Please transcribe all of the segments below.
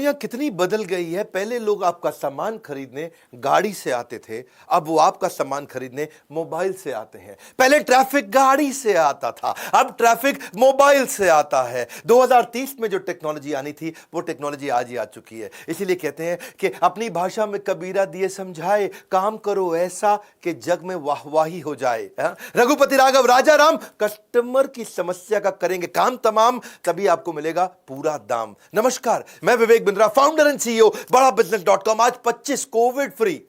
दुनिया कितनी बदल गई है। पहले लोग आपका सामान खरीदने गाड़ी से आते थे, अब वो आपका सामान खरीदने मोबाइल से आते हैं। पहले ट्रैफिक गाड़ी से आता था, अब ट्रैफिक मोबाइल से आता है। 2030 में जो टेक्नोलॉजी आनी थी वो टेक्नोलॉजी आज ही आ चुकी है। इसीलिए कहते हैं कि अपनी भाषा में कबीरा दिए समझाए, काम करो ऐसा कि जग में वाहवाही हो जाए। रघुपति राघव राजा राम, कस्टमर की समस्या का करेंगे काम तमाम, तभी आपको मिलेगा पूरा दाम। नमस्कार, मैं Vivek Bindra, founder and CEO बड़ा बिजनेस .com। आज 25 Covid free,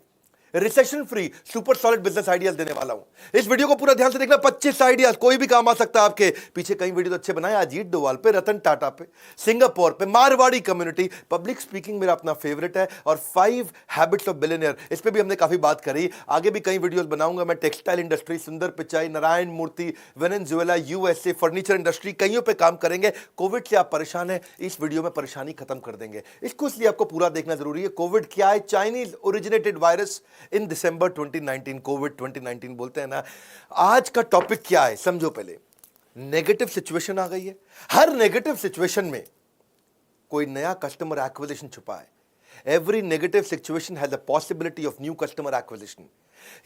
recession free, super solid business ideas देने वाला हूं। इस वीडियो को पूरा ध्यान से देखना। 25 आइडियाज, कोई भी काम आ सकता है आपके। पीछे कई वीडियो तो अच्छे बनाए, अजीत डोवाल पे, रतन टाटा पे, सिंगापुर पे, मारवाड़ी कम्युनिटी, पब्लिक स्पीकिंग मेरा अपना फेवरेट है, और 5 हैबिट्स ऑफ बिलियनियर, इस पे भी हमने काफी बात करी। आगे भी कई वीडियोस बनाऊंगा मैं। टेक्सटाइल इंडस्ट्री, सुंदर पिचाई, नारायण मूर्ति, वेनेजुएला, यूएसए, फर्नीचर इंडस्ट्री, कईयों पे काम करेंगे। कोविड से आप परेशान हैं, इस वीडियो में परेशानी खत्म कर देंगे। इसको इसलिए आपको पूरा देखना जरूरी है। कोविड क्या है? Chinese originated virus in December 2019, Covid 2019 बोलते हैं ना। आज का टॉपिक क्या है समझो। पहले नेगेटिव सिचुएशन आ गई है। हर नेगेटिव सिचुएशन में कोई नया कस्टमर एक्विजिशन छुपा है। Every negative situation has a possibility of new customer acquisition.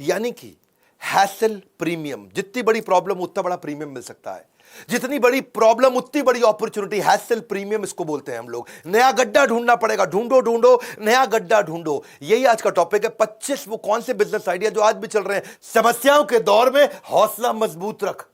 यानी कि हैसल प्रीमियम, जितनी बड़ी प्रॉब्लम उतना बड़ा प्रीमियम मिल सकता है। जितनी बड़ी प्रॉब्लम उतनी बड़ी अपॉर्चुनिटी, हैसल प्रीमियम इसको बोलते हैं हम लोग। नया गड्ढा ढूंढना पड़ेगा, ढूंढो ढूंढो नया गड्ढा ढूंढो। यही आज का टॉपिक है। 25 वो कौन से बिजनेस आइडिया जो आज भी चल रहे हैं। समस्याओं के दौर में हौसला मजबूत रख।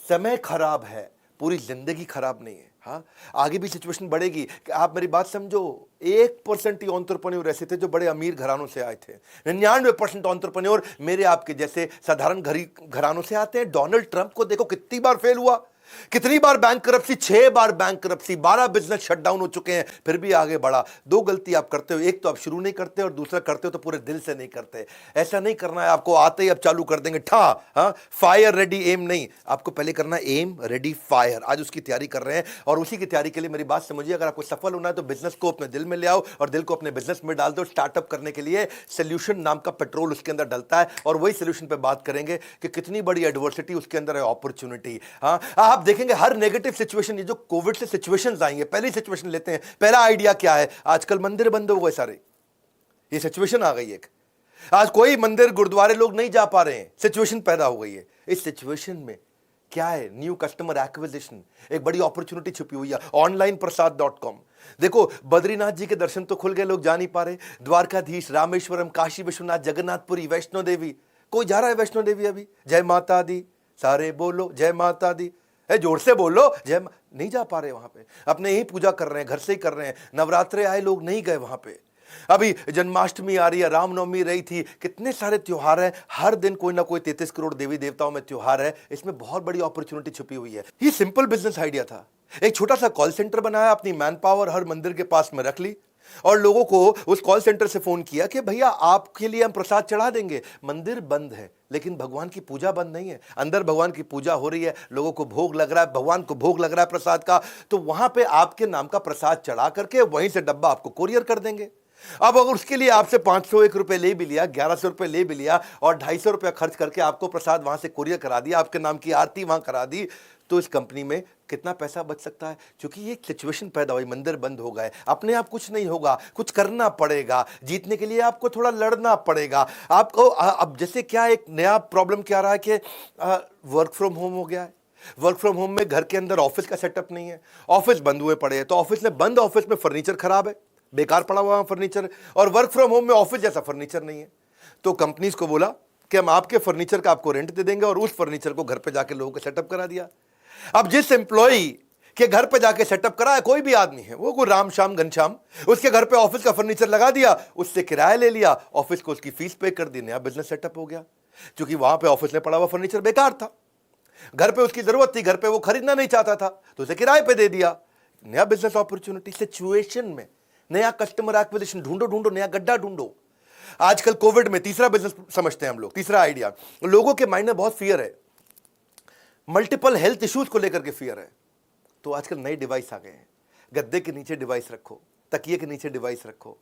समय खराब है, पूरी जिंदगी खराब नहीं है। हाँ, आगे भी सिचुएशन बढ़ेगी। आप मेरी बात समझो। 1% ही एंटरप्रेन्योर ऐसे थे जो बड़े अमीर घरानों से आए थे। 99% एंटरप्रेन्योर मेरे आपके जैसे साधारण घरानों से आते हैं। डोनाल्ड ट्रंप को देखो कितनी बार फेल हुआ, कितनी बार बैंक करप्सी, 6 बार बैंक करप्सी, 12 बिजनेस शटडाउन हो चुके हैं, फिर भी आगे बढ़ा। दो गलती आप करते हो, एक तो आप शुरू नहीं करते और दूसरा करते हो तो पूरे दिल से नहीं करते। ऐसा नहीं करना है आपको, आते ही अब चालू कर देंगे ठा। हाँ, फायर रेडी एम नहीं, आपको पहले करना एम रेडी फायर। आज उसकी तैयारी कर रहे हैं और उसी की तैयारी के लिए मेरी बात समझिए। अगर आपको सफल होना है तो बिजनेस को अपने दिल में ले आओ और दिल को अपने बिजनेस में डाल दो। स्टार्टअप करने के लिए सोल्यूशन नाम का पेट्रोल उसके अंदर डलता है और वही सोल्यूशन पे बात करेंगे कि कितनी बड़ी एडवर्सिटी उसके अंदर है, अपॉर्चुनिटी। हाँ, आप देखेंगे हर नेगेटिव सिचुएशन, ये जो कोविड से सिचुएशंस आई हैं, पहली सिचुएशन लेते हैं। पहला आइडिया क्या है? आजकल मंदिर बंद हो गए सारे, ये सिचुएशन आ गई एक। आज कोई मंदिर गुरुद्वारे लोग नहीं जा पा रहे हैं, सिचुएशन पैदा हो गई है। इस सिचुएशन में क्या है? न्यू कस्टमर एक्विजिशन, एक बड़ी अपॉर्चुनिटी छुपी हुई है। ऑनलाइन प्रसाद.com। देखो, बद्रीनाथ जी के दर्शन तो खुल गए, लोग जा नहीं पा रहे। द्वारकाधीश, रामेश्वरम, काशी विश्वनाथ, जगन्नाथपुरी, वैष्णो देवी, कोई जा रहा है वैष्णो देवी अभी? जय माता दी, सारे बोलो जय माता दी, जोर से बोलो जय। नहीं जा पा रहे वहां पे, अपने ही पूजा कर रहे हैं, घर से ही कर रहे हैं। नवरात्रे आए, लोग नहीं गए वहां पे। अभी जन्माष्टमी आ रही है, रामनवमी रही थी, कितने सारे त्योहार हैं। हर दिन कोई ना कोई 33 करोड़ देवी देवताओं में त्योहार है। इसमें बहुत बड़ी अपॉर्चुनिटी छुपी हुई है। ये सिंपल बिजनेस आइडिया था। एक छोटा सा कॉल सेंटर बनाया, अपनी मैन पावर हर मंदिर के पास में रख ली और लोगों को उस कॉल सेंटर से फोन किया कि भैया आपके लिए हम प्रसाद चढ़ा देंगे। मंदिर बंद है लेकिन भगवान की पूजा बंद नहीं है। अंदर भगवान की पूजा हो रही है, लोगों को भोग लग रहा है, भगवान को भोग लग रहा है प्रसाद का। तो वहां पे आपके नाम का प्रसाद चढ़ा करके वहीं से डब्बा आपको कोरियर कर देंगे। अब अगर उसके लिए आपसे 501 रुपए ले भी लिया, 1100 रुपए ले भी लिया और 250 रुपया खर्च करके आपको प्रसाद वहां से कोरियर करा दिया, आपके नाम की आरती वहां करा दी, तो इस कंपनी में कितना पैसा बच सकता है? क्योंकि ये सिचुएशन पैदा हुई, मंदिर बंद हो गए। अपने आप कुछ नहीं होगा, कुछ करना पड़ेगा। जीतने के लिए आपको थोड़ा लड़ना पड़ेगा आपको। अब जैसे क्या एक नया प्रॉब्लम क्या रहा है कि वर्क फ्रॉम होम हो गया है। वर्क फ्रॉम होम में घर के अंदर ऑफिस का सेटअप नहीं है, ऑफिस बंद हुए पड़े हैं। तो ऑफिस में बंद, ऑफिस में फर्नीचर खराब है, बेकार पड़ा हुआ फर्नीचर, और वर्क फ्रॉम होम में ऑफिस जैसा फर्नीचर नहीं है। तो कंपनीज को बोला कि हम आपके फर्नीचर का आपको रेंट दे देंगे और उस फर्नीचर को घर पे जाके लोगों को सेटअप करा दिया। अब जिस एम्प्लॉई के घर पे जाके सेटअप करा है, कोई भी आदमी है, वो कोई राम श्याम घनश्याम, उसके घर पे ऑफिस का फर्नीचर लगा दिया, उससे किराया ले लिया, ऑफिस को उसकी फीस पे कर दी, नया बिजनेस सेटअप हो गया। क्योंकि वहां पे ऑफिस में पड़ा हुआ फर्नीचर बेकार था, घर पे उसकी जरूरत थी, घर पे वो खरीदना नहीं चाहता था, तो उसे किराए पे दे दिया, नया बिजनेस अपॉर्चुनिटी। सिचुएशन में नया कस्टमर एक्विजिशन ढूंढो, ढूंढो नया गड्ढा ढूंढो। आजकल कोविड में तीसरा बिजनेस समझते हैं हम लोग, तीसरा आइडिया। लोगों के माइंड में बहुत फियर है, मल्टीपल हेल्थ इश्यूज को लेकर के फियर है। तो आजकल नए डिवाइस आ गए हैं। गद्दे के नीचे डिवाइस रखो, तकिए के नीचे डिवाइस रखो।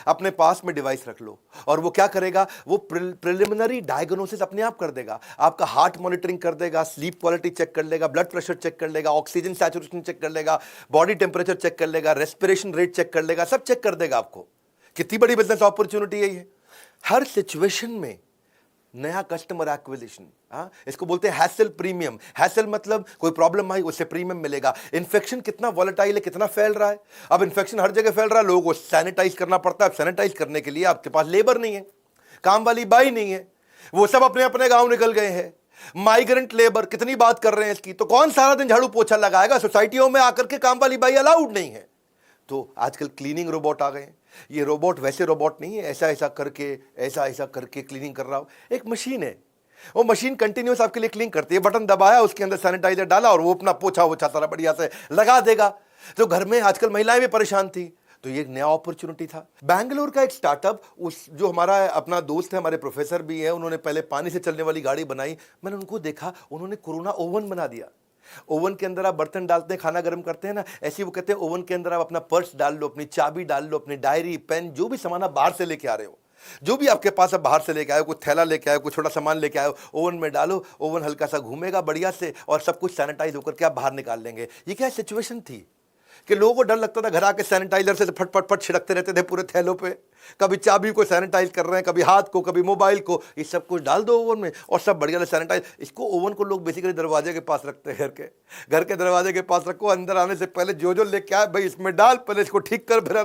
अपने पास में डिवाइस रख लो और वो क्या करेगा, वो प्रिलिमिनरी डायग्नोसिस अपने आप कर देगा। आपका हार्ट मॉनिटरिंग कर देगा, स्लीप क्वालिटी चेक कर लेगा, ब्लड प्रेशर चेक कर लेगा, ऑक्सीजन सैचुरेशन चेक कर लेगा, बॉडी टेम्परेचर चेक कर लेगा, रेस्पिरेशन रेट चेक कर लेगा, सब चेक कर देगा आपको। कितनी बड़ी बिजनेस अपॉर्चुनिटी है ये। हर सिचुएशन में नया कस्टमर एक्विजिशन, इसको बोलते हैं हैसल प्रीमियम। हैसल मतलब कोई प्रॉब्लम आई उससे प्रीमियम मिलेगा। इन्फेक्शन कितना वॉलेटाइल है, कितना फैल रहा है। अब इन्फेक्शन हर जगह फैल रहा है, लोगों को सैनिटाइज करना पड़ता है। सैनिटाइज करने के लिए आपके पास लेबर नहीं है, काम वाली बाई नहीं है, वो सब अपने अपने गांव निकल गए हैं। माइग्रेंट लेबर, कितनी बात कर रहे हैं इसकी। तो कौन सारा दिन झाड़ू पोछा लगाएगा, सोसाइटियों में आकर के काम वाली बाई अलाउड नहीं है। तो आजकल क्लीनिंग रोबोट आ गए हैं। ये रोबोट वैसे रोबोट नहीं है, ऐसा ऐसा करके क्लीनिंग कर रहा हो, एक मशीन है। वो मशीन कंटिन्यूस आपके लिए क्लीन करती है। बटन दबाया, उसके अंदर सैनिटाइजर डाला और वो अपना पोछा वोछा सारा बढ़िया से लगा देगा। तो घर में आजकल महिलाएं भी परेशान थी, तो ये एक नया अपॉर्चुनिटी था। बैंगलोर का एक स्टार्टअप, उस जो हमारा अपना दोस्त है, हमारे प्रोफेसर भी है, उन्होंने पहले पानी से चलने वाली गाड़ी बनाई। मैंने उनको देखा, उन्होंने कोरोना ओवन बना दिया। ओवन के अंदर आप बर्तन डालते हैं, खाना गर्म करते हैं ना, ऐसे ही वो कहते हैं ओवन के अंदर आप अपना पर्स डाल लो, अपनी चाबी डाल लो, अपनी डायरी पेन, जो भी सामान आप बाहर से लेके आ रहे हो, जो भी आपके पास आप बाहर से लेके आए हो, कोई थैला लेके आए हो, कोई छोटा सामान लेके आए हो, ओवन में डालो। ओवन हल्का सा घूमेगा बढ़िया से और सब कुछ सैनिटाइज होकर के आप बाहर निकाल लेंगे। ये क्या सिचुएशन थी कि लोगों को डर लगता था, घर आके सैनिटाइजर से फट फट फट छिड़कते रहते थे पूरे थैलों पे। कभी चाबी को सैनिटाइज कर रहे हैं, कभी हाथ को, कभी मोबाइल को, ये सब कुछ डाल दो ओवन में और सब बढ़िया से सैनिटाइज। इसको ओवन को लोग बेसिकली दरवाजे के पास रखते हैं, घर के दरवाजे के पास रखो। अंदर आने से पहले जो जो लेके आए, भाई इसमें डाल, पहले इसको ठीक कर, फिर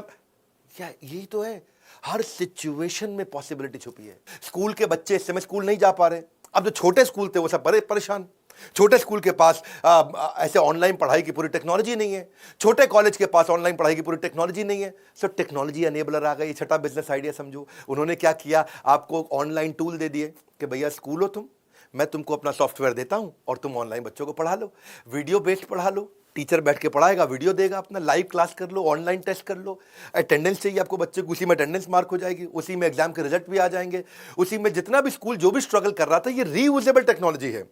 क्या यही तो है। हर सिचुएशन में पॉसिबिलिटी छुपी है। स्कूल के बच्चे इस समय स्कूल नहीं जा पा रहे। अब जो छोटे स्कूल थे वो सब बड़े परेशान। छोटे स्कूल के पास ऐसे ऑनलाइन पढ़ाई की पूरी टेक्नोलॉजी नहीं है। छोटे कॉलेज के पास ऑनलाइन पढ़ाई की पूरी टेक्नोलॉजी नहीं है। सो टेक्नोलॉजी एनेबलर आ गई। छठा बिजनेस आइडिया समझो, उन्होंने क्या किया, आपको ऑनलाइन टूल दे दिए कि भैया स्कूल हो तुम, मैं तुमको अपना सॉफ्टवेयर देता हूं और तुम ऑनलाइन बच्चों को पढ़ा लो, वीडियो बेस्ड पढ़ा लो। टीचर बैठ के पढ़ाएगा, वीडियो देगा, अपना लाइव क्लास कर लो, ऑनलाइन टेस्ट कर लो। अटेंडेंस चाहिए आपको बच्चे को, उसी में अटेंडेंस मार्क हो जाएगी, उसी में एग्जाम के रिजल्ट भी आ जाएंगे, उसी में जितना भी स्कूल जो भी स्ट्रगल कर रहा था, ये रीयूजेबल टेक्नोलॉजी है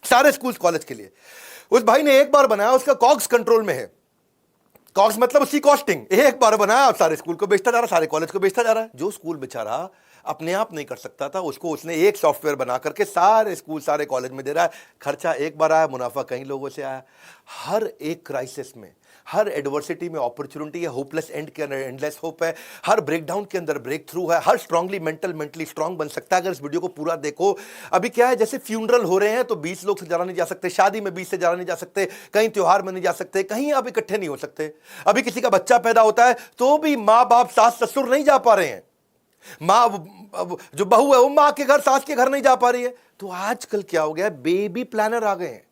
सारे स्कूल कॉलेज के लिए। उस भाई ने एक बार बनाया, उसका कॉग्स कंट्रोल में है। कॉग्स मतलब उसकी कॉस्टिंग, एक बार बनाया और सारे स्कूल को बेचता जा रहा, सारे कॉलेज को बेचता जा रहा है। जो स्कूल बेचारा अपने आप नहीं कर सकता था, उसको उसने एक सॉफ्टवेयर बना करके सारे स्कूल सारे कॉलेज में दे रहा है। खर्चा एक बार आया, मुनाफा कई लोगों से आया। हर एक क्राइसिस में, हर एडवर्सिटी में अपॉर्चुनिटी है। होपलेस एंड के अंदर एंडलेस होप है। हर ब्रेकडाउन के अंदर ब्रेक थ्रू है। हर स्ट्रांगली मेंटली स्ट्रांग बन सकता है अगर इस वीडियो को पूरा देखो। अभी क्या है, जैसे फ्यूनरल हो रहे हैं तो 20 लोग से ज्यादा नहीं जा सकते, शादी में 20 से ज्यादा नहीं जा सकते, कहीं त्योहार में नहीं जा सकते, कहीं आप इकट्ठे नहीं हो सकते। अभी किसी का बच्चा पैदा होता है तो भी माँ बाप सास ससुर नहीं जा पा रहे हैं। माँ जो बहू है वो माँ के घर, सास के घर नहीं जा पा रही है। तो आजकल क्या हो गया, बेबी प्लानर आ गए हैं।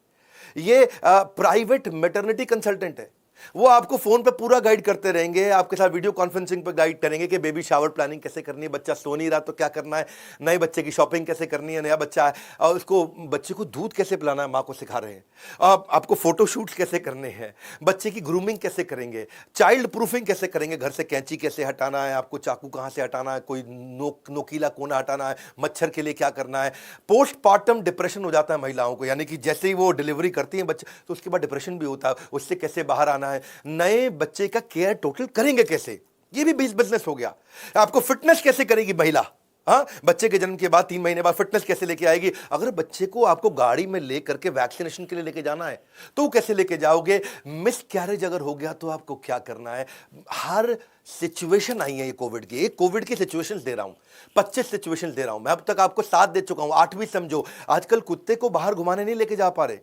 ये प्राइवेट मैटरनिटी कंसल्टेंट है, वो आपको फोन पे पूरा गाइड करते रहेंगे, आपके साथ वीडियो कॉन्फ्रेंसिंग पे गाइड करेंगे कि बेबी शावर प्लानिंग कैसे करनी है, बच्चा सो नहीं रहा तो क्या करना है, नए बच्चे की शॉपिंग कैसे करनी है, नया बच्चा है और उसको बच्चे को दूध कैसे पिलाना है, माँ को सिखा रहे हैं। आपको फोटोशूट्स कैसे करने हैं, बच्चे की ग्रूमिंग कैसे करेंगे, चाइल्ड प्रूफिंग कैसे करेंगे, घर से कैंची कैसे हटाना है, आपको चाकू कहाँ से हटाना है, कोई नोकीला कोना हटाना है, मच्छर के लिए क्या करना है। पोस्टपार्टम डिप्रेशन हो जाता है महिलाओं को, यानी कि जैसे ही वो डिलीवरी करती हैं बच्चे तो उसके बाद डिप्रेशन भी होता है, उससे कैसे बाहर आना है। नए बच्चे का केयर टोटल करेंगे कैसे, ये भी बिजनेस हो गया। आपको फिटनेस कैसे करेगी महिला, बच्चे के जन्म के बाद 3 महीने बाद फिटनेस कैसे लेके आएगी। अगर बच्चे को आपको गाड़ी में ले करके वैक्सीनेशन के लिए लेके जाना है तो कैसे लेके जाओगे। मिस कैरेज अगर हो गया तो आपको क्या करना है। हर सिचुएशन आई है ये कोविड की। एक कोविड की सिचुएशंस दे रहा हूं, 25 सिचुएशंस दे रहा हूं मैं। अब तक आपको 7 दे चुका हूं, 8वीं समझो। आजकल कुत्ते को बाहर घुमाने नहीं लेके जा पा रहे,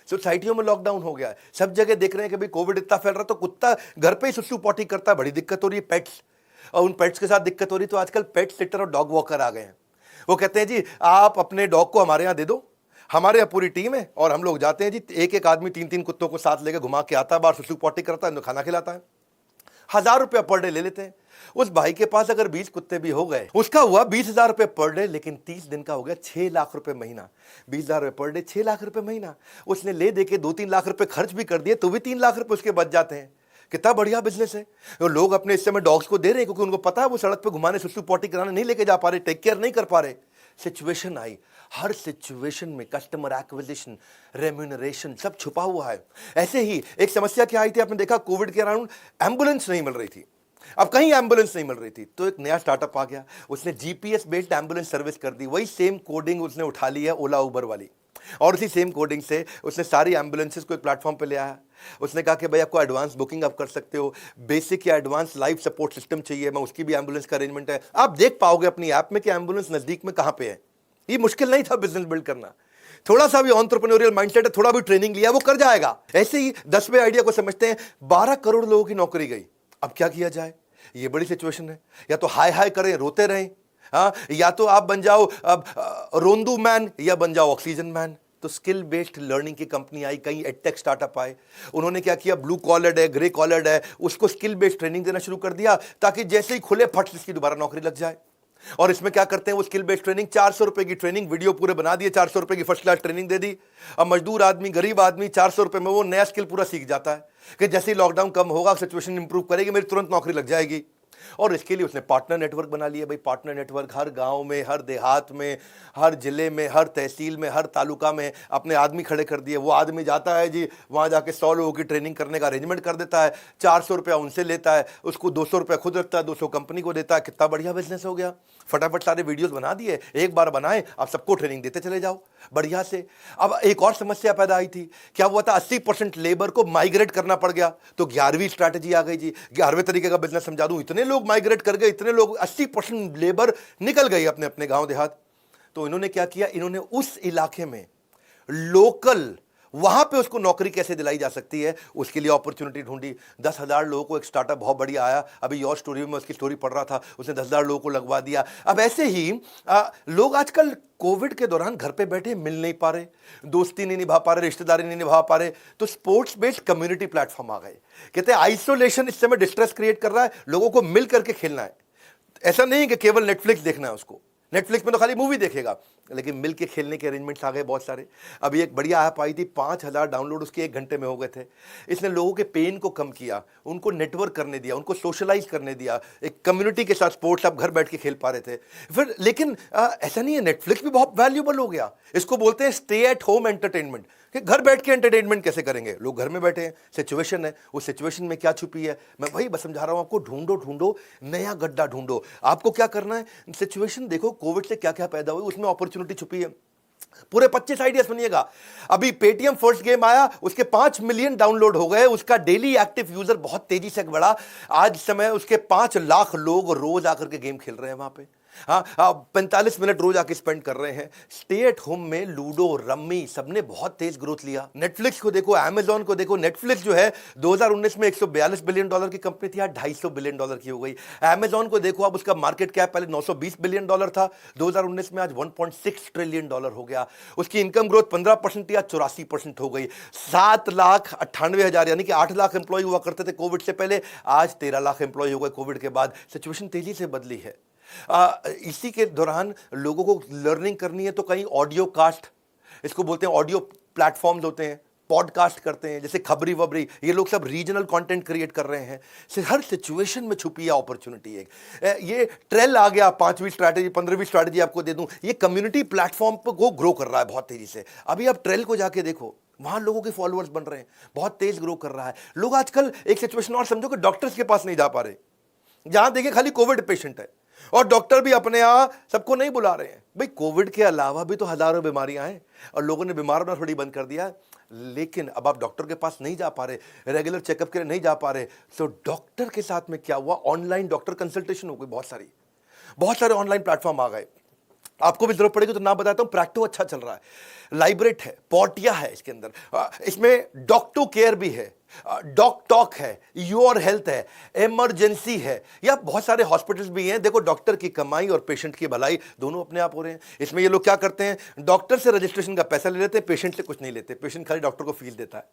सोसाइटियों में लॉकडाउन हो गया है, सब जगह देख रहे हैं कि भाई कोविड इतना फैल रहा तो कुत्ता घर पे ही सुसु पॉटी करता है, बड़ी दिक्कत हो रही है। पेट्स, और उन पेट्स के साथ दिक्कत हो रही, तो आजकल पेट सिटर और डॉग वॉकर आ गए हैं। वो कहते हैं जी आप अपने डॉग को हमारे यहाँ दे दो, हमारे यहाँ पूरी टीम है और हम लोग जाते हैं जी, एक आदमी 3 कुत्तों को साथ लेके घुमा के आता है, बाहर सुसु पॉटी करता है, खाना खिलाता है, 1000 रुपया पर डे ले लेते हैं। उस भाई के पास अगर 20 कुत्ते भी हो गए, उसका हुआ 20,000 रुपए पर डे, लेकिन 30 दिन का हो गया 6 लाख रुपए महीना। 20,000 रुपए पर डे, 6 लाख रुपए महीना। उसने ले दे के 2-3 लाख रुपए खर्च भी कर दिए तो भी 3 लाख रुपए उसके बच जाते हैं। कितना बढ़िया बिजनेस है। तो लोग अपने इस समय डॉग्स को दे रहे हैं क्योंकि उनको पता है वो सड़क पे घुमाने, सुसु पॉटी कराने नहीं लेके जा पा रहे, टेक केयर नहीं कर पा रहे। सिचुएशन आई, हर सिचुएशन में कस्टमर एक्विजिशन, रेम्यूनरेशन सब छुपा हुआ है। ऐसे ही एक समस्या क्या आई थी, आपने देखा कोविड के अराउंड एम्बुलेंस नहीं मिल रही थी। अब कहीं एम्बुलेंस नहीं मिल रही थी, तो एक नया स्टार्टअप आ गया, उसने जीपीएस बेस्ड एम्बुलेंस सर्विस कर दी। वही सेम कोडिंग उसने उठा ली है ओला उबर वाली, और उसी सेम कोडिंग से उसने सारी एम्बुलेंसेस को एक प्लेटफॉर्म पे ले आया। उसने कहा कि भाई आपको एडवांस बुकिंग आप कर सकते हो, बेसिक या एडवांस लाइफ सपोर्ट सिस्टम चाहिए, मैं उसकी भी एम्बुलेंस का अरेंजमेंट है। आप देख पाओगे अपनी ऐप में कि एम्बुलेंस नजदीक में कहां पे है। ये मुश्किल नहीं था बिजनेस बिल्ड करना, थोड़ा सा भी एंटरप्रेन्योरियल माइंडसेट है, थोड़ा भी ट्रेनिंग लिया, वो कर जाएगा। ऐसे ही 10वें आइडिया को समझते हैं, 12 करोड़ लोगों की नौकरी गई। अब क्या किया जाए, ये बड़ी सिचुएशन है। या तो हाय हाय करें, रोते रहें, हाँ, या तो आप बन जाओ अब रोंदू मैन, या बन जाओ ऑक्सीजन मैन। तो स्किल बेस्ड लर्निंग की कंपनी आई, कई एडटेक स्टार्टअप आए। उन्होंने क्या किया, ब्लू कॉलर्ड है, ग्रे कॉलर्ड है, उसको स्किल बेस्ड ट्रेनिंग देना शुरू कर दिया, ताकि जैसे ही खुले फट इसकी दोबारा नौकरी लग जाए। और इसमें क्या करते हैं, वो स्किल बेस्ड ट्रेनिंग, 400 रुपए की ट्रेनिंग, वीडियो पूरे बना दिए, 400 रुपए की फर्स्ट क्लास ट्रेनिंग दे दी। अब मजदूर आदमी, गरीब आदमी 400 रुपए में वो नया स्किल पूरा सीख जाता है कि जैसे ही लॉकडाउन कम होगा, सिचुएशन इंप्रूव करेगी, मेरी तुरंत नौकरी लग जाएगी। और इसके लिए उसने पार्टनर नेटवर्क बना लिया। भाई पार्टनर नेटवर्क हर गांव में, हर देहात में, हर जिले में, हर तहसील में, हर तालुका में अपने आदमी खड़े कर दिए। वो आदमी जाता है जी, वहां जाके 100 लोगों की ट्रेनिंग करने का अरेंजमेंट कर देता है, 400 रुपया उनसे लेता है, उसको 200 रुपया खुद रखता है, 200 कंपनी को देता है। कितना बढ़िया बिजनेस हो गया। फटाफट सारे वीडियोस बना दिए, एक बार बनाए, आप सबको ट्रेनिंग देते चले जाओ बढ़िया से। अब एक और समस्या पैदा आई थी, क्या हुआ था, 80% लेबर को माइग्रेट करना पड़ गया। तो 11वीं स्ट्रैटेजी आ गई जी, 11वें तरीके का बिजनेस समझा दूं। इतने लोग माइग्रेट कर गए, इतने लोग, 80% लेबर निकल गई अपने अपने गांव देहात। तो इन्होंने क्या किया, इन्होंने उस इलाके में लोकल, वहां पे उसको नौकरी कैसे दिलाई जा सकती है, उसके लिए अपॉर्चुनिटी ढूंढी। 10,000 लोगों को, एक स्टार्टअप बहुत बढ़िया आया, अभी योर स्टोरी में उसकी स्टोरी पढ़ रहा था, उसने 10,000 लोगों को लगवा दिया। अब ऐसे ही लोग आजकल कोविड के दौरान घर पे बैठे मिल नहीं पा रहे, दोस्ती नहीं निभा पा रहे, रिश्तेदारी नहीं निभा पा रहे, तो स्पोर्ट्स बेस्ड कम्युनिटी प्लेटफॉर्म आ गए। कहते हैं आइसोलेशन इस समय डिस्ट्रेस क्रिएट कर रहा है, लोगों को मिल करके खेलना है। ऐसा नहीं है कि केवल नेटफ्लिक्स देखना है उसको, नेटफ्लिक्स में तो खाली मूवी देखेगा, लेकिन मिल के खेलने के अरेंजमेंट्स आ गए बहुत सारे। अभी एक बढ़िया ऐप आई थी, 5,000 डाउनलोड उसके 1 घंटे में हो गए थे। इसने लोगों के पेन को कम किया, उनको नेटवर्क करने दिया, उनको सोशलाइज करने दिया, एक कम्युनिटी के साथ स्पोर्ट्स आप घर बैठ के खेल पा रहे थे। फिर लेकिन ऐसा नहीं है, नेटफ्लिक्स भी बहुत वैल्यूबल हो गया। इसको बोलते हैं स्टे एट होम एंटरटेनमेंट, कि घर बैठ के एंटरटेनमेंट कैसे करेंगे, लोग घर में बैठे हैं, सिचुएशन है, उस सिचुएशन में क्या छुपी है, मैं वही बस समझा रहा हूं आपको। ढूंढो ढूंढो, नया गड्ढा ढूंढो। आपको क्या करना है, सिचुएशन देखो, कोविड से क्या क्या पैदा हुई, उसमें अपॉर्चुनिटी छुपी है। पूरे 25 आइडिया सुनिएगा। अभी पेटीएम फर्स्ट गेम आया, उसके 5 मिलियन डाउनलोड हो गए, उसका डेली एक्टिव यूजर बहुत तेजी से बढ़ा। आज समय उसके 5 लाख लोग रोज आकर के गेम खेल रहे हैं वहां पे। हाँ, 45 मिनट रोज आके स्पेंड कर रहे हैं। स्टे एट होम में लूडो, रम्मी, सबने बहुत तेज ग्रोथ लिया। नेटफ्लिक्स को देखो, अमेजॉन को देखो। नेटफ्लिक्स जो है 2019 में $142 बिलियन की कंपनी थी, आज $250 बिलियन की हो गई। अमेजॉन को देखो, अब उसका मार्केट कैप पहले $920 बिलियन था 2019 में, आज $1.6 ट्रिलियन हो गया। उसकी इनकम ग्रोथ 15% या 84% हो गई। 7,98,000 यानी कि 8 लाख एम्प्लॉय हुआ करते थे कोविड से पहले, आज 13 लाख एम्प्लॉय हो गए कोविड के बाद। सिचुएशन तेजी से बदली है। इसी के दौरान लोगों को लर्निंग करनी है, तो कहीं ऑडियो कास्ट, इसको बोलते हैं, ऑडियो प्लेटफॉर्म्स होते हैं, पॉडकास्ट करते हैं, जैसे खबरी वबरी, ये लोग सब रीजनल कंटेंट क्रिएट कर रहे हैं। हर सिचुएशन में छुपी है अपॉर्चुनिटी। एक ये ट्रेल आ गया, 5वीं स्ट्रैटेजी, 15वीं स्ट्रैटेजी आपको दे दूं, ये कम्युनिटी प्लेटफॉर्म को ग्रो कर रहा है बहुत तेजी से। अभी आप ट्रेल को जाके देखो, वहां लोगों के फॉलोअर्स बन रहे हैं, बहुत तेज ग्रो कर रहा है। लोग आजकल, एक सिचुएशन और समझो कि डॉक्टर्स के पास नहीं जा पा रहे, जहां देखिए खाली कोविड पेशेंट है, और डॉक्टर भी अपने यहां सबको नहीं बुला रहे हैं। भाई कोविड के अलावा भी तो हजारों बीमारियां हैं, और लोगों ने बीमार होना थोड़ी बंद कर दिया। लेकिन अब आप डॉक्टर के पास नहीं जा पा रहे, रेगुलर चेकअप के लिए नहीं जा पा रहे, तो डॉक्टर के साथ में क्या हुआ, ऑनलाइन डॉक्टर कंसल्टेशन हो गई। बहुत सारे ऑनलाइन प्लेटफॉर्म आ गए। आपको भी जरूरत पड़ेगी तो नाम बताता हूं, प्रैक्टो अच्छा चल रहा है, लाइब्रेट है, पोर्टिया है इसके अंदर, इसमें डॉक्टो केयर भी है, डॉक टॉक है, योर हेल्थ है, इमरजेंसी है, या बहुत सारे हॉस्पिटल्स भी हैं। देखो, डॉक्टर की कमाई और पेशेंट की भलाई दोनों अपने आप हो रहे हैं। इसमें ये लोग क्या करते हैं, डॉक्टर से रजिस्ट्रेशन का पैसा ले लेते हैं, पेशेंट से कुछ नहीं लेते, पेशेंट खाली डॉक्टर को फीस देता है।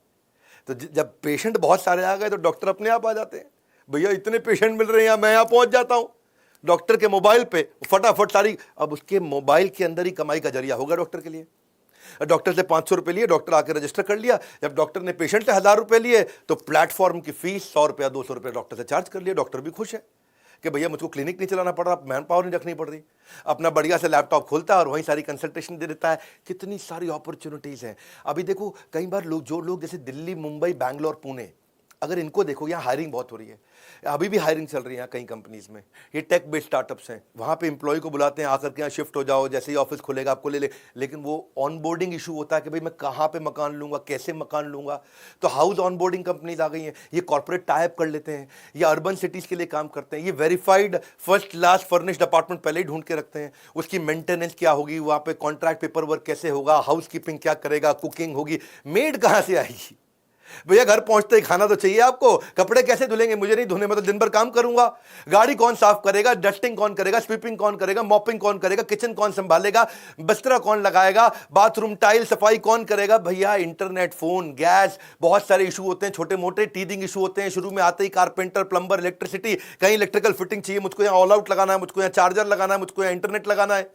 तो जब पेशेंट बहुत सारे आ गए तो डॉक्टर अपने आप आ जाते हैं, भैया इतने पेशेंट मिल रहे हैं, मैं यहां पहुंच जाता हूं डॉक्टर के मोबाइल पे, फटाफट सारी, अब उसके मोबाइल के अंदर ही कमाई का जरिया होगा डॉक्टर के लिए। डॉक्टर से 500 रुपए लिए, डॉक्टर आकर रजिस्टर कर लिया। जब डॉक्टर ने पेशेंट से 1,000 रुपए लिए, तो प्लेटफॉर्म की फीस 100 रुपया 200 रुपये डॉक्टर से चार्ज कर लिया। डॉक्टर भी खुश है कि भैया मुझको क्लिनिक नहीं चलाना पड़ रहा, मैन पावर नहीं रखनी पड़ रही, अपना बढ़िया से लैपटॉप खोलता है और वहीं सारी कंसल्टेशन दे देता है। कितनी सारी अपॉर्चुनिटीज हैं। अभी देखो, कई बार लोग, जो लोग जैसे दिल्ली, मुंबई, बैंगलोर, पुणे, अगर इनको देखो, यहाँ हायरिंग बहुत हो रही है, अभी भी हायरिंग चल रही है यहाँ कई कंपनीज में। ये टेक बेस्ड स्टार्टअप्स हैं, वहाँ पे एम्प्लॉय को बुलाते हैं, आकर के यहाँ शिफ्ट हो जाओ, जैसे ही ऑफिस खुलेगा आपको ले ले। लेकिन वो ऑनबोर्डिंग इशू होता है कि भाई मैं कहाँ पे मकान लूँगा, कैसे मकान लूँगा। तो हाउस ऑनबोर्डिंग कंपनीज आ गई हैं, ये कॉर्पोरेट टाइप कर लेते हैं, ये अर्बन सिटीज़ के लिए काम करते हैं, ये verified first class furnished apartment पहले ही ढूंढ के रखते हैं। उसकी मेंटेनेंस क्या होगी, वहाँ पे कॉन्ट्रैक्ट पेपर वर्क कैसे होगा, हाउस कीपिंग क्या करेगा, कुकिंग होगी, मेड कहाँ से आएगी। भैया घर पहुंचते ही खाना तो चाहिए आपको, कपड़े कैसे धुलेंगे, मुझे नहीं धुने, मैं तो दिन भर काम करूंगा। गाड़ी कौन साफ करेगा, डस्टिंग कौन करेगा, स्वीपिंग कौन करेगा, मॉपिंग कौन करेगा, किचन कौन संभालेगा, बिस्तरा कौन लगाएगा, बाथरूम टाइल सफाई कौन करेगा। भैया इंटरनेट, फोन, गैस, बहुत सारे इशू होते हैं, छोटे मोटे टीदिंग इशू होते हैं। शुरू में आते ही कारपेंटर, प्लम्बर, इलेक्ट्रिसिटी, कहीं इलेक्ट्रिकल फिटिंग चाहिए, मुझको यहाँ ऑल आउट लगाना है, मुझको यहाँ चार्जर लगाना है, मुझको यहाँ इंटरनेट लगाना है।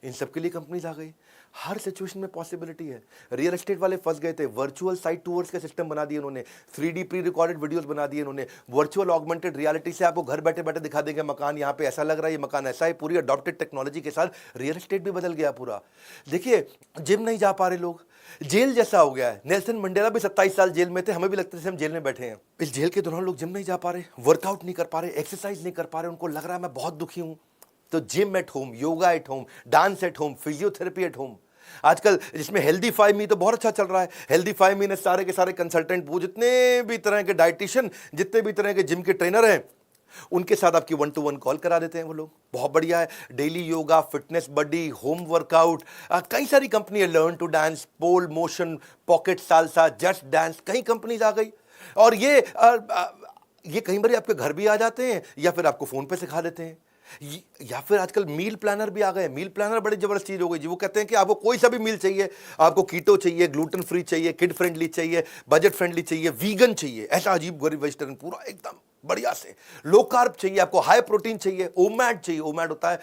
इन सब के लिए कंपनीज आ गई। हर सिचुएशन में पॉसिबिलिटी है। रियल एस्टेट वाले फंस गए थे, वर्चुअल साइट टूर्स का सिस्टम बना दिए उन्होंने, 3D प्री रिकॉर्डेड वीडियोस बना दिए उन्होंने, वर्चुअल ऑगमेंटेड रियलिटी से आपको घर बैठे बैठे दिखा देंगे मकान यहाँ पे ऐसा लग रहा है, ये मकान ऐसा है। पूरी अडॉप्टेड टेक्नोलॉजी के साथ रियल एस्टेट भी बदल गया पूरा। देखिए जिम नहीं जा पा रहे लोग, जेल जैसा हो गया है। नेल्सन मंडेला भी 27 साल जेल में थे, हमें भी लगता है हम जेल में बैठे हैं। इस जेल के दौरान लोग जिम नहीं जा पा रहे, वर्कआउट नहीं कर पा रहे, एक्सरसाइज नहीं कर पा रहे, उनको लग रहा है मैं बहुत दुखी हूं। तो gym at home, yoga at home, dance at home, physiotherapy at home. आजकल जिसमें हेल्दीफाई मी तो बहुत अच्छा चल रहा है। हेल्दीफाई मी ने सारे के सारे कंसल्टेंट, वो जितने भी तरह के डाइटिशियन, जितने भी तरह के जिम के ट्रेनर हैं, उनके साथ आपकी 1-to-1 कॉल करा देते हैं वो लोग। बहुत बढ़िया है। Daily yoga, fitness buddy, home workout, कई सारी कंपनी है, learn to dance, pole motion, pocket salsa, just dance, कई कंपनीज आ गई। और ये कई बार आपके घर भी आ जाते हैं या फिर आपको फोन पे सिखा देते हैं। या फिर आजकल मील प्लानर भी आ गए। मील प्लानर बड़ी जबरदस्त चीज हो गई जी। वो कहते हैं कि आपको कोई सा भी मील चाहिए, आपको कीटो चाहिए, ग्लूटेन फ्री चाहिए, किड फ्रेंडली चाहिए, बजट फ्रेंडली चाहिए, वीगन चाहिए, ऐसा अजीब गरीब वेजिटेरियन पूरा एकदम बढ़िया से, लो कार्ब चाहिए, आपको हाई प्रोटीन चाहिए, ओमैड चाहिए। ओमैड होता है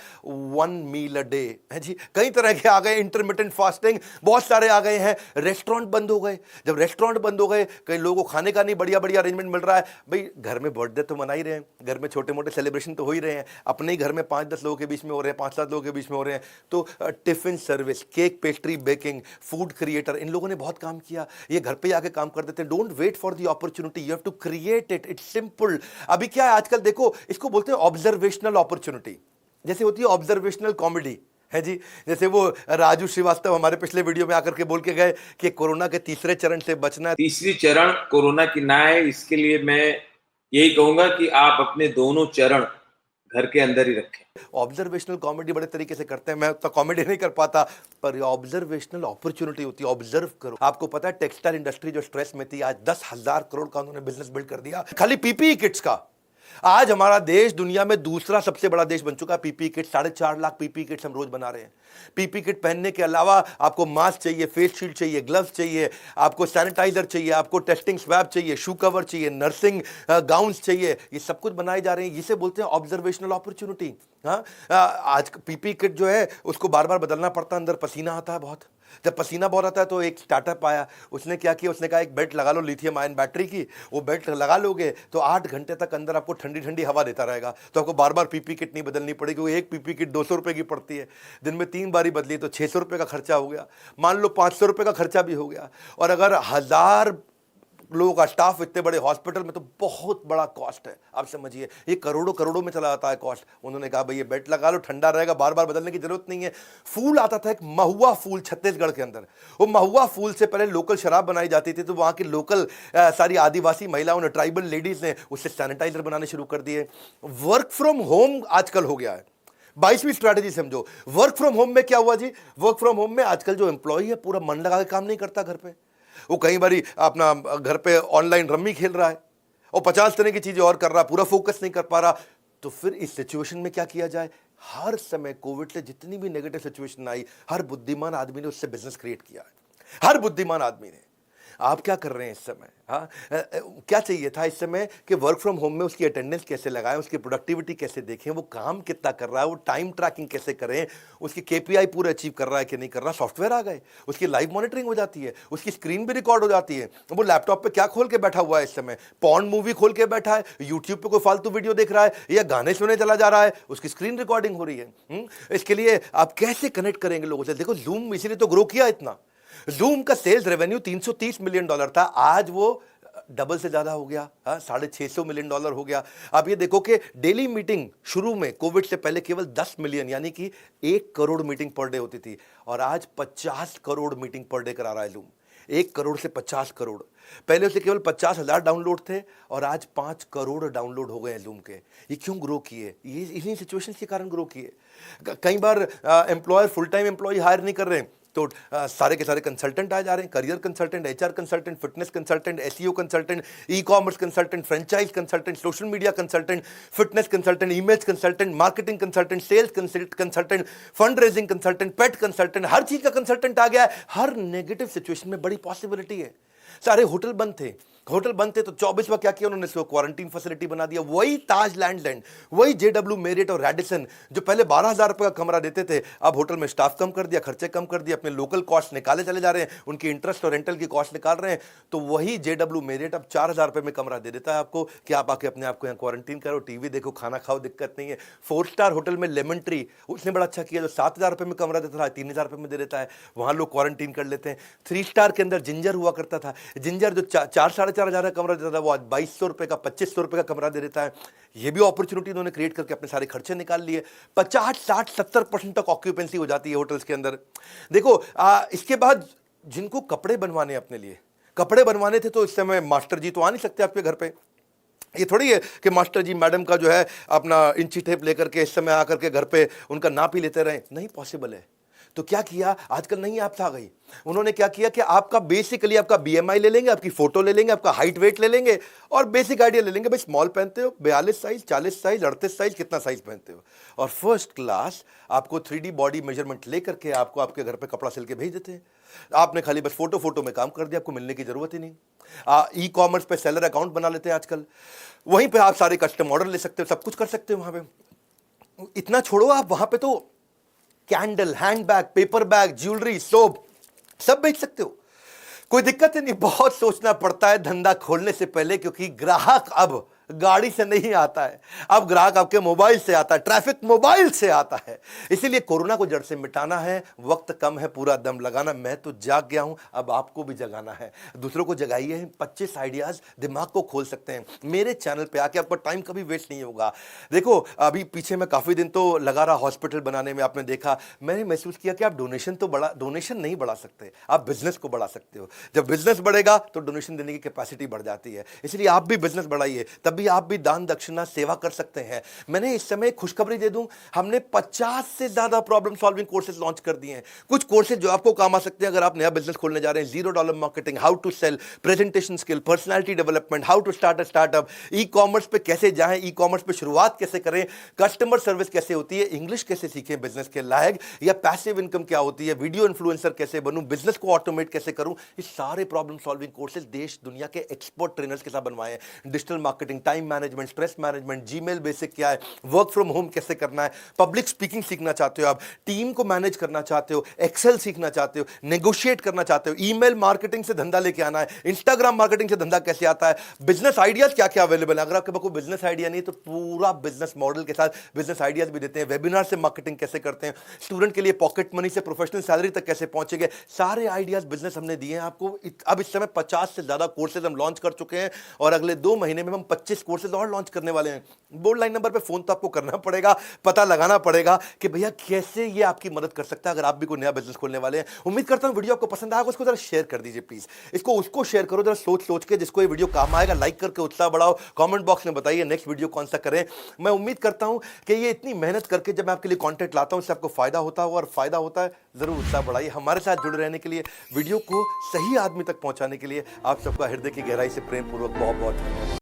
1 मील अ डे है जी। कई तरह के आ गए, इंटरमिटेंट फास्टिंग बहुत सारे आ गए हैं। रेस्टोरेंट बंद हो गए। जब रेस्टोरेंट बंद हो गए, कई लोगों को खाने का नहीं बढ़िया बढ़िया अरेंजमेंट मिल रहा है। भाई घर में बर्थडे तो मना ही रहे हैं, घर में छोटे मोटे सेलिब्रेशन तो हो ही रहे हैं, अपने ही घर में 5-10 लोगों के बीच में हो रहे हैं, 5-7 लोगों के बीच में हो रहे हैं। तो tiffin service, cake, pastry, baking, food creator, इन लोगों ने बहुत काम किया। ये घर पे आके काम कर देते हैं। Don't wait for the opportunity, you have to create it, it's simple. अभी क्या है आजकल देखो, इसको बोलते हैं ऑब्जर्वेशनल अपॉर्चुनिटी। जैसे होती है ऑब्जर्वेशनल कॉमेडी है जी। जैसे वो राजू श्रीवास्तव हमारे पिछले वीडियो में आकर के बोल के गए कि कोरोना के तीसरे चरण से बचना है। तीसरी चरण कोरोना की ना है, इसके लिए मैं यही कहूंगा कि आप अपने दोनों चरण घर के अंदर ही रखें। ऑब्जर्वेशनल कॉमेडी बड़े तरीके से करते हैं, मैं तो कॉमेडी नहीं कर पाता, पर ऑब्जर्वेशनल अपॉर्चुनिटी होती है। ऑब्जर्व करो। आपको पता है टेक्सटाइल इंडस्ट्री जो स्ट्रेस में थी, आज 10,000 करोड़ का उन्होंने बिजनेस बिल्ड कर दिया खाली पीपीई किट्स का। आज हमारा देश दुनिया में दूसरा सबसे बड़ा देश बन चुका है। PPE kit 4.5 lakh PPE kits हम रोज बना रहे हैं। पीपीई किट पहनने के अलावा आपको मास्क चाहिए, फेस शील्ड चाहिए, ग्लव्स चाहिए, आपको सैनिटाइजर चाहिए, आपको टेस्टिंग स्वैब चाहिए, शू कवर चाहिए, नर्सिंग गाउन्स चाहिए। ये सब कुछ बनाए जा रहे हैं। इसे बोलते हैं ऑब्जर्वेशनल अपॉर्चुनिटी। हाँ, आज पीपीई किट जो है उसको बार बार बदलना पड़ता है, अंदर पसीना आता है बहुत। जब पसीना बहुत आता है तो एक स्टार्टअप आया, उसने क्या किया, उसने कहा एक बेल्ट लगा लो लिथियम आयन बैटरी की। वो बेल्ट लगा लोगे तो 8 घंटे तक अंदर आपको ठंडी ठंडी हवा देता रहेगा, तो आपको बार बार पीपी किट नहीं बदलनी पड़ेगी। वो एक पीपी किट 200 रुपए की पड़ती है, दिन में 3 बारी बदली तो 600 रुपए का खर्चा हो गया। मान लो 500 रुपए का खर्चा भी हो गया। और अगर 1000 लोगों का स्टाफ इतने बड़े हॉस्पिटल में, तो बहुत बड़ा कॉस्ट है। आप समझिए ये करोड़ों करोड़ों में चला जाता है कॉस्ट। उन्होंने कहा भाई ये बेल्ट लगा लो, ठंडा रहेगा, बार बार बदलने की जरूरत नहीं है। फूल आता था एक महुआ फूल छत्तीसगढ़ के अंदर। वो महुआ फूल से पहले लोकल शराब बनाई जाती थी, तो वहां की लोकल सारी आदिवासी महिलाओं ने, ट्राइबल लेडीज ने उससे सैनिटाइजर बनाने शुरू कर दिए। वर्क फ्रॉम होम आजकल हो गया है। 22वीं स्ट्रैटेजी समझो। वर्क फ्रॉम होम में क्या हुआ जी, वर्क फ्रॉम होम में आजकल जो एम्प्लॉय है पूरा मन लगा के काम नहीं करता घर पे। वो कई बारी अपना घर पे ऑनलाइन रम्मी खेल रहा है और 50 तरह की चीजें और कर रहा है, पूरा फोकस नहीं कर पा रहा। तो फिर इस सिचुएशन में क्या किया जाए। हर समय कोविड से जितनी भी नेगेटिव सिचुएशन आई, हर बुद्धिमान आदमी ने उससे बिजनेस क्रिएट किया है। हर बुद्धिमान आदमी ने। आप क्या कर रहे हैं इस समय? हाँ, क्या चाहिए था इस समय कि वर्क फ्रॉम होम में उसकी अटेंडेंस कैसे लगाएं, उसकी प्रोडक्टिविटी कैसे देखें, वो काम कितना कर रहा है, वो टाइम ट्रैकिंग कैसे करें, उसकी केपीआई पूरा अचीव कर रहा है कि नहीं कर रहा। सॉफ्टवेयर आ गए, उसकी लाइव मॉनिटरिंग हो जाती है, उसकी स्क्रीन भी रिकॉर्ड हो जाती है। वो लैपटॉप पे क्या खोल के बैठा हुआ है इस समय, पॉर्न मूवी खोल के बैठा है, यूट्यूब पे कोई फालतू वीडियो देख रहा है या गाने सुने चला जा रहा है, उसकी स्क्रीन रिकॉर्डिंग हो रही है। इसके लिए आप कैसे कनेक्ट करेंगे लोगों से? देखो जूम इसीलिए तो ग्रो किया इतना। जूम का सेल्स रेवेन्यू $330 मिलियन था, आज वो डबल से ज़्यादा हो गया, $650 मिलियन हो गया। आप ये देखो कि डेली मीटिंग शुरू में कोविड से पहले केवल 10 मिलियन यानी कि 1 करोड़ मीटिंग पर डे होती थी, और आज 50 करोड़ मीटिंग पर डे करा रहा है Zoom। 1 करोड़ से 50 करोड़। पहले उसे केवल 50,000 डाउनलोड थे और आज 5 करोड़ डाउनलोड हो गए हैं Zoom के। ये क्यों ग्रो किए? ये इन्हीं सिचुएशन के कारण ग्रो किए। कई बार employer full time employ hire नहीं कर रहे हैं, तो सारे के सारे कंसल्टेंट आ जा रहे हैं, career consultant, HR consultant, fitness consultant, SEO consultant, e-commerce consultant, franchise consultant, social media consultant, fitness consultant, image consultant, marketing consultant, sales consultant, fund raising consultant, pet consultant, हर चीज का कंसल्टेंट आ गया है। हर नेगेटिव सिचुएशन में बड़ी possibility है। सारे hotel बंद थे, तो 24वां क्या किया उन्होंने? क्वारंटीन फैसिलिटी बना दिया। वही ताज लैंड, वही JW मेरियट और रैडिसन जो पहले 12,000 रुपए का कमरा देते थे, अब होटल में स्टाफ कम कर दिया, खर्चे कम कर दिया, अपने लोकल कॉस्ट निकाले चले जा रहे हैं, उनकी इंटरेस्ट और रेंटल की कॉस्ट निकाल रहे हैं। तो वही JW मेरियट अब 4,000 रुपए में कमरा दे देता है आपको कि आप आके अपने आप को यहाँ क्वारंटीन करो, टीवी देखो, खाना खाओ, दिक्कत नहीं है। 4 स्टार होटल में लेमन ट्री, उसने बड़ा अच्छा किया, जो 7,000 रुपए में कमरा देता था 3,000 रुपए में दे देता है, वहां लोग क्वारंटीन कर लेते हैं। 3 स्टार के अंदर जिंजर हुआ करता था, जिंजर जो 4-4,500 का कमरा देता था, वो आज 2,200 रुपए का, 2,500 रुपए का कमरा दे देता है। ये भी अपॉर्चुनिटी उन्होंने क्रिएट करके अपने सारे खर्चे निकाल लिए। 50, 60, 70% तक ऑक्यूपेंसी हो जाती है होटल्स के अंदर। देखो इसके बाद जिनको कपड़े बनवाने अपने लिए कपड़े बनवाने थे, तो इस समय मास्टर जी तो आ नहीं सकते आपके घर पे। ये थोड़ी है कि मास्टर जी मैडम का जो है अपना इंची टेप लेकर के इस समय आकर के घर पे उनका नाप ही लेते रहे, नहीं पॉसिबल है। तो क्या किया, आजकल नई ऐप्स आ गई, उन्होंने क्या किया कि आपका बेसिकली आपका BMI ले लेंगे, आपकी फोटो ले लेंगे, आपका हाइट वेट ले लेंगे और बेसिक आइडिया ले लेंगे, भाई स्मॉल पहनते हो 42 साइज, 40 साइज, 38 साइज, कितना साइज पहनते हो, और फर्स्ट क्लास आपको 3D बॉडी मेजरमेंट लेकर के आपको आपके घर पे कपड़ा सिल के भेज देते हैं। आपने खाली बस फोटो में काम कर दिया, आपको मिलने की जरूरत ही नहीं। ई-कॉमर्स पे सेलर अकाउंट बना लेते हैं आजकल, वहीं पे आप सारे कस्टम ऑर्डर ले सकते हो, सब कुछ कर सकते हो वहां पे। इतना छोड़ो, आप वहां पे तो candle, handbag, paper bag, jewellery, soap सब बेच सकते हो, कोई दिक्कत नहीं। बहुत सोचना पड़ता है धंधा खोलने से पहले, क्योंकि ग्राहक अब गाड़ी से नहीं आता है, अब ग्राहक आपके मोबाइल से आता है, ट्रैफिक मोबाइल से आता है। इसीलिए कोरोना को जड़ से मिटाना है, वक्त कम है, पूरा दम लगाना। मैं तो जाग गया हूं, अब आपको भी जगाना है, दूसरों को जगाइए। 25 आइडियाज दिमाग को खोल सकते हैं। मेरे चैनल पे आके आपका टाइम कभी वेस्ट नहीं होगा। देखो अभी पीछे मैं काफी दिन तो लगा रहा हॉस्पिटल बनाने में, आपने देखा, मैंने महसूस किया कि आप डोनेशन नहीं बढ़ा सकते, आप बिजनेस को बढ़ा सकते हो। जब बिजनेस बढ़ेगा तो डोनेशन देने की कैपेसिटी बढ़ जाती है। इसलिए आप भी बिजनेस बढ़ाइए, भी आप भी दान दक्षिणा सेवा कर सकते हैं। मैंने इस समय खुशखबरी दे दूं, हमने 50 से ज्यादा प्रॉब्लम सॉल्विंग कोर्सेज लॉन्च कर दिए हैं। कुछ कोर्सेज जो आपको काम आ सकते हैं अगर आप नया बिजनेस खोलने जा रहे हैं। $0 marketing, how to sell, presentation skill, personality development, how to start a startup, ecommerce पे कैसे जाएं, ई-कॉमर्स पे शुरुआत कैसे करें, कस्टमर सर्विस कैसे होती है, इंग्लिश कैसे सीखें बिजनेस के लायक, या पैसिव इनकम क्या होती है, वीडियो इन्फ्लुएंसर कैसे बनूं, बिजनेस को ऑटोमेट कैसे करूं। ये सारे प्रॉब्लम सॉल्विंग कोर्सेज देश दुनिया के एक्सपर्ट ट्रेनर्स के साथ बनवाए हैं। Digital marketing, time management, stress management, Gmail basic क्या है, वर्क फ्रॉम होम कैसे करना है, पब्लिक स्पीकिंग सीखना चाहते हो आप, टीम को मैनेज करना चाहते हो, एक्सेल सीखना चाहते हो, नेगोशिएट करना चाहते हो, ईमेल मार्केटिंग से धंधा लेके आना है, इंस्टाग्राम मार्केटिंग से धंधा कैसे आता है, बिजनेस आइडियाज क्या क्या अवेलेबल है। अगर आपके पास कोई बिजनेस आइडिया नहीं तो पूरा बिजनेस मॉडल के साथ बिजनेस आइडियाज भी देते हैं। वेबिनार से मार्केटिंग कैसे करते हैं, स्टूडेंट के लिए पॉकेट मनी से प्रोफेशनल सैलरी तक कैसे पहुंचेंगे, सारे आइडियाज बिजनेस हमने दिए हैं आपको। अब इस समय 50 से ज्यादा कोर्सेज हम लॉन्च कर चुके हैं और अगले 2 महीने में हम 25 कोर्सेज और लॉन्च करने वाले हैं। बोर्ड लाइन नंबर पे फोन तो आपको करना पड़ेगा, पता लगाना पड़ेगा कि भैया कैसे ये आपकी मदद कर सकता है अगर आप भी कोई नया बिजनेस खोलने वाले हैं। उम्मीद करता हूं वीडियो आपको पसंद आएगा, उसको जरा शेयर कर दीजिए प्लीज, इसको उसको शेयर करो जरा सोच के, जिसको ये वीडियो काम आएगा। लाइक करके उत्साह बढ़ाओ, कमेंट बॉक्स में बताइए नेक्स्ट वीडियो कौन सा करें। मैं उम्मीद करता हूं कि ये इतनी मेहनत करके जब मैं आपके लिए कंटेंट लाता हूं इससे आपको फायदा होता हो, और फायदा होता है जरूर उत्साह बढ़ाइए। हमारे साथ जुड़े रहने के लिए, वीडियो को सही आदमी तक पहुंचाने के लिए आप सबका हृदय की गहराई से प्रेम पूर्वक बहुत बहुत धन्यवाद।